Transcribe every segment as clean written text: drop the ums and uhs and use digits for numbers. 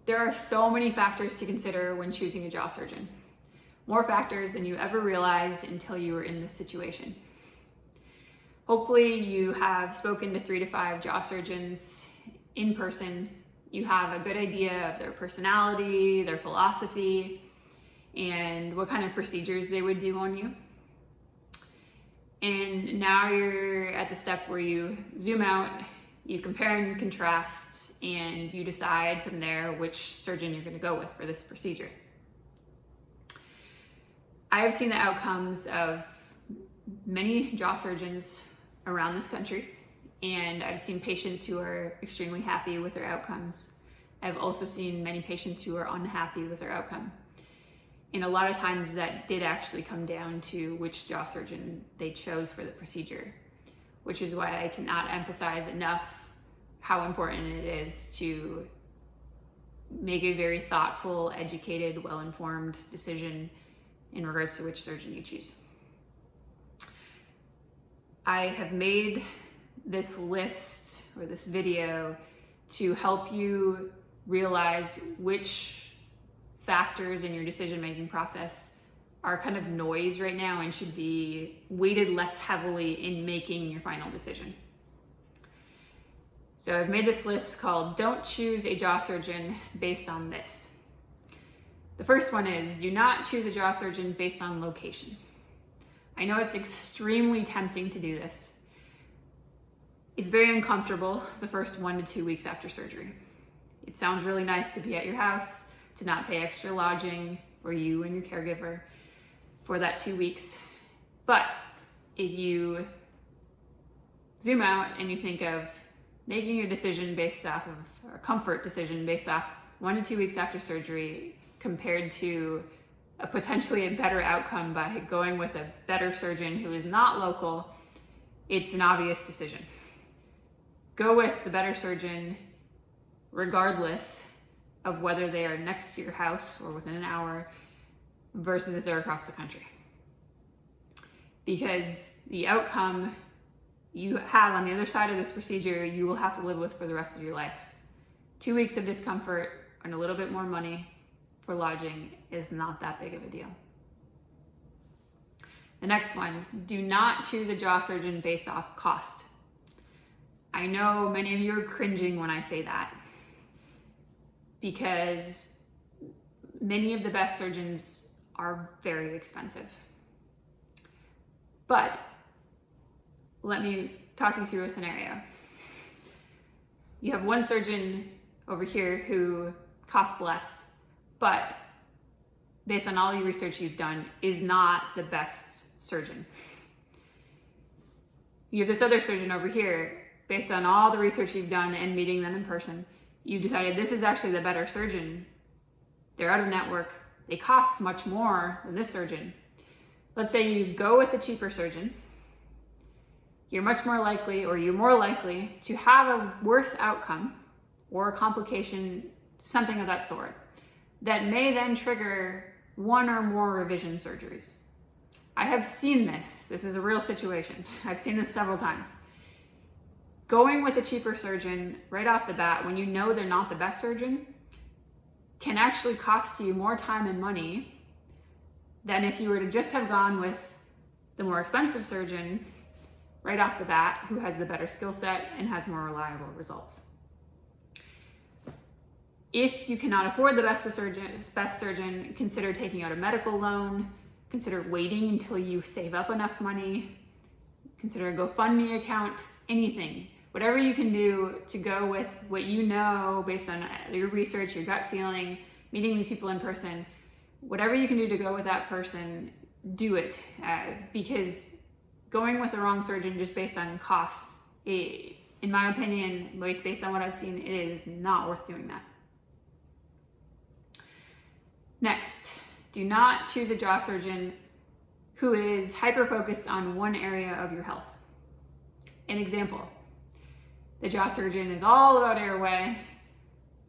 There are so many factors to consider when choosing a jaw surgeon. More factors than you ever realized until you were in this situation. Hopefully you have spoken to 3 to 5 jaw surgeons in person. You have a good idea of their personality, their philosophy, and what kind of procedures they would do on you. And now you're at the step where you zoom out, you compare and contrast, and you decide from there which surgeon you're going to go with for this procedure. I have seen the outcomes of many jaw surgeons around this country, and I've seen patients who are extremely happy with their outcomes. I've also seen many patients who are unhappy with their outcome. And a lot of times that did actually come down to which jaw surgeon they chose for the procedure, which is why I cannot emphasize enough how important it is to make a very thoughtful, educated, well-informed decision in regards to which surgeon you choose. I have made this list or this video to help you realize which factors in your decision-making process are kind of noise right now and should be weighted less heavily in making your final decision. So I've made this list called Don't Choose a Jaw Surgeon Based on This. The first one is, do not choose a jaw surgeon based on location. I know it's extremely tempting to do this. It's very uncomfortable the first 1 to 2 weeks after surgery. It sounds really nice to be at your house, to not pay extra lodging for you and your caregiver for that 2 weeks. But if you zoom out and you think of making a decision based off of, or a comfort decision based off 1 to 2 weeks after surgery compared to a potentially a better outcome by going with a better surgeon who is not local, it's an obvious decision. Go with the better surgeon regardless of whether they are next to your house or within an hour versus if they're across the country. Because the outcome you have on the other side of this procedure, you will have to live with for the rest of your life. 2 weeks of discomfort and a little bit more money for lodging is not that big of a deal. The next one, do not choose a jaw surgeon based off cost. I know many of you are cringing when I say that because many of the best surgeons are very expensive. But let me talk you through a scenario. You have one surgeon over here who costs less, but based on all the research you've done, is not the best surgeon. You have this other surgeon over here, based on all the research you've done and meeting them in person, you've decided this is actually the better surgeon. They're out of network. They cost much more than this surgeon. Let's say you go with the cheaper surgeon. You're more likely to have a worse outcome or a complication, something of that sort, that may then trigger 1 or more revision surgeries. I have seen this. This is a real situation. I've seen this several times. Going with a cheaper surgeon right off the bat when you know they're not the best surgeon can actually cost you more time and money than if you were to just have gone with the more expensive surgeon right off the bat who has the better skill set and has more reliable results. If you cannot afford the best surgeon, consider taking out a medical loan, consider waiting until you save up enough money, consider a GoFundMe account, anything. Whatever you can do to go with what you know based on your research, your gut feeling, meeting these people in person, whatever you can do to go with that person, do it. Because going with the wrong surgeon just based on cost, in my opinion, based on what I've seen, it is not worth doing that. Next, do not choose a jaw surgeon who is hyper-focused on one area of your health. An example, the jaw surgeon is all about airway,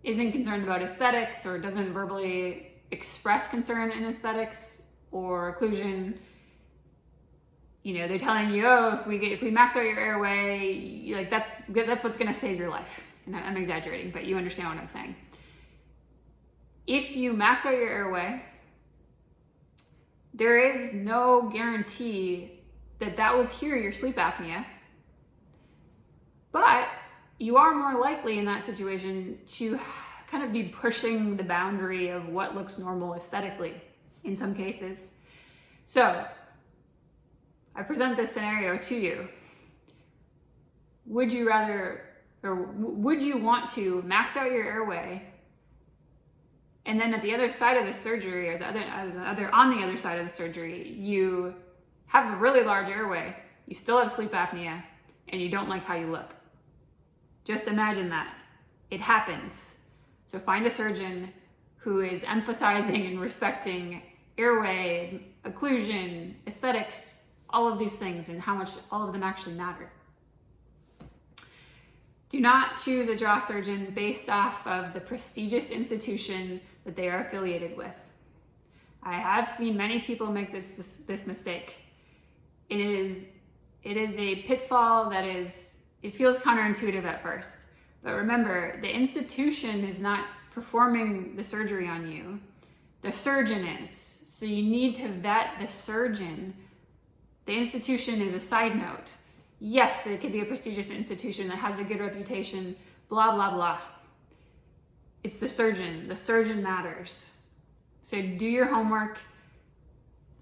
isn't concerned about aesthetics or doesn't verbally express concern in aesthetics or occlusion. You know, they're telling you, oh, if we max out your airway, like that's what's gonna save your life. And I'm exaggerating, but you understand what I'm saying. If you max out your airway, there is no guarantee that that will cure your sleep apnea, but you are more likely in that situation to kind of be pushing the boundary of what looks normal aesthetically in some cases. So I present this scenario to you. Would you rather, or would you want to max out your airway, and then at the other side of the surgery, or on the other side of the surgery, you have a really large airway, you still have sleep apnea, and you don't like how you look? Just imagine that. It happens. So find a surgeon who is emphasizing and respecting airway, occlusion, aesthetics, all of these things, and how much all of them actually matter. Do not choose a jaw surgeon based off of the prestigious institution that they are affiliated with. I have seen many people make this mistake. It is a pitfall that it feels counterintuitive at first. But remember, the institution is not performing the surgery on you. The surgeon is. So you need to vet the surgeon. The institution is a side note. Yes, it could be a prestigious institution that has a good reputation, blah, blah, blah. It's the surgeon. The surgeon matters. So do your homework.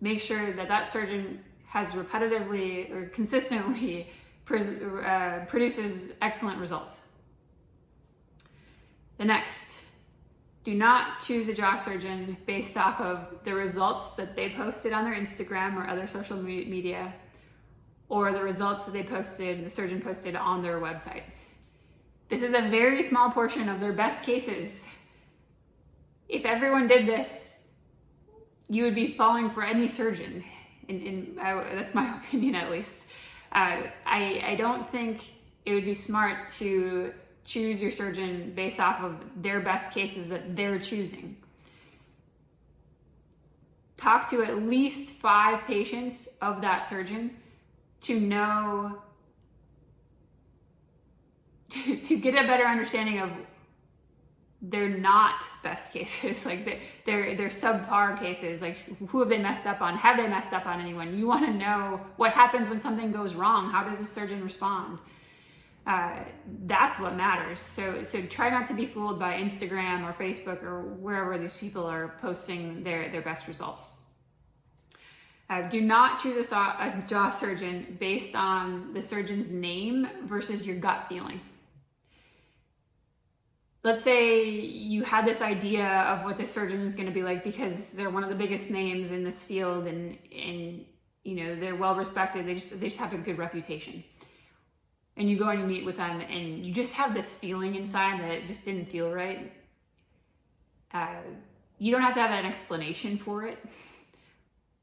Make sure that that surgeon has repetitively or consistently produces excellent results. The next, do not choose a jaw surgeon based off of the results that they posted on their Instagram or other social media, or the results that the surgeon posted on their website. This is a very small portion of their best cases. If everyone did this, you would be falling for any surgeon. That's my opinion, at least. I don't think it would be smart to choose your surgeon based off of their best cases that they're choosing. Talk to at least 5 patients of that surgeon to know, to get a better understanding of they're not best cases, like they're subpar cases, like who have they messed up on? Have they messed up on anyone? You want to know what happens when something goes wrong. How does the surgeon respond? That's what matters. So try not to be fooled by Instagram or Facebook or wherever these people are posting their best results. Do not choose a jaw surgeon based on the surgeon's name versus your gut feeling. Let's say you had this idea of what the surgeon is going to be like because they're one of the biggest names in this field, and you know they're well respected. They just have a good reputation. And you go and you meet with them, and you just have this feeling inside that it just didn't feel right. You don't have to have an explanation for it,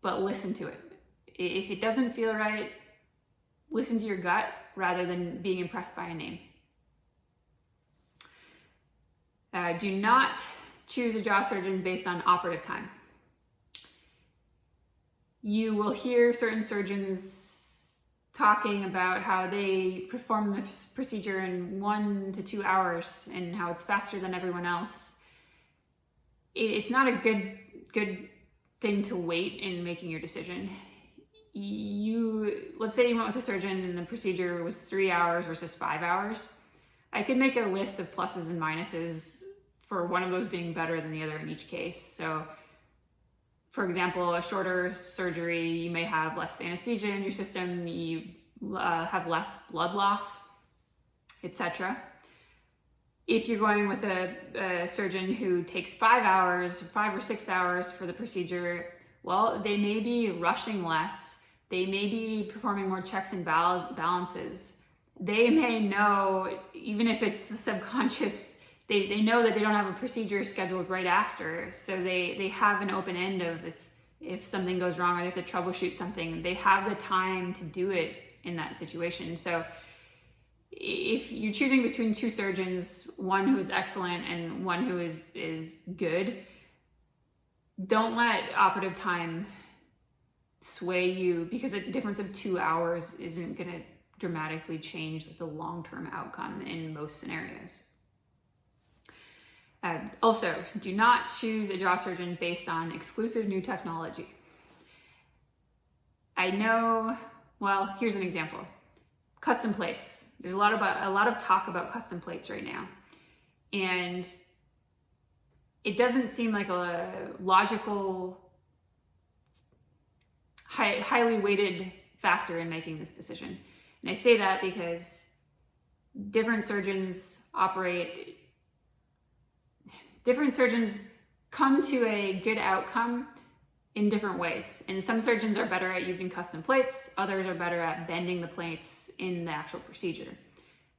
but listen to it. If it doesn't feel right, listen to your gut rather than being impressed by a name. Do not choose a jaw surgeon based on operative time. You will hear certain surgeons talking about how they perform this procedure in 1 to 2 hours and how it's faster than everyone else. It's not a good thing to wait in making your decision. Let's say you went with a surgeon and the procedure was 3 hours versus 5 hours. I could make a list of pluses and minuses for one of those being better than the other in each case. So, for example, a shorter surgery, you may have less anesthesia in your system, you have less blood loss, etc. If you're going with a surgeon who takes 5 hours, 5 or 6 hours for the procedure, well, they may be rushing less. They may be performing more checks and balances. They may know, even if it's subconscious, they know that they don't have a procedure scheduled right after. So they have an open end of if something goes wrong or they have to troubleshoot something, they have the time to do it in that situation. So if you're choosing between 2 surgeons, one who is excellent and one who is good, don't let operative time sway you, because a difference of 2 hours isn't going to dramatically change the long-term outcome in most scenarios. Also, do not choose a jaw surgeon based on exclusive new technology. I know, well, here's an example. Custom plates. There's a lot of talk about custom plates right now. And it doesn't seem like a logical, highly weighted factor in making this decision. And I say that because different surgeons come to a good outcome in different ways. And some surgeons are better at using custom plates, others are better at bending the plates in the actual procedure.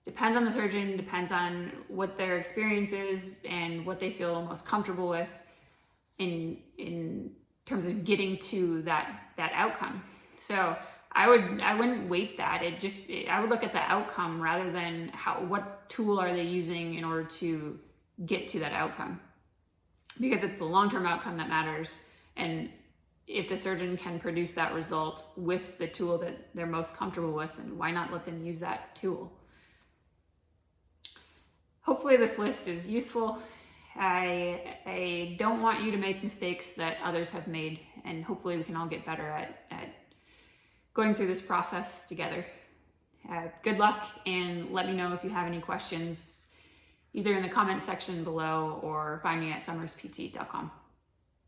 Depends on the surgeon, depends on what their experience is and what they feel most comfortable with in terms of getting to that outcome. So I wouldn't weight that. I would look at the outcome rather than what tool are they using in order to get to that outcome, because it's the long-term outcome that matters. And if the surgeon can produce that result with the tool that they're most comfortable with, then why not let them use that tool? Hopefully this list is useful. I don't want you to make mistakes that others have made, and hopefully we can all get better at going through this process together. Good luck, and let me know if you have any questions, either in the comment section below or find me at summerspt.com.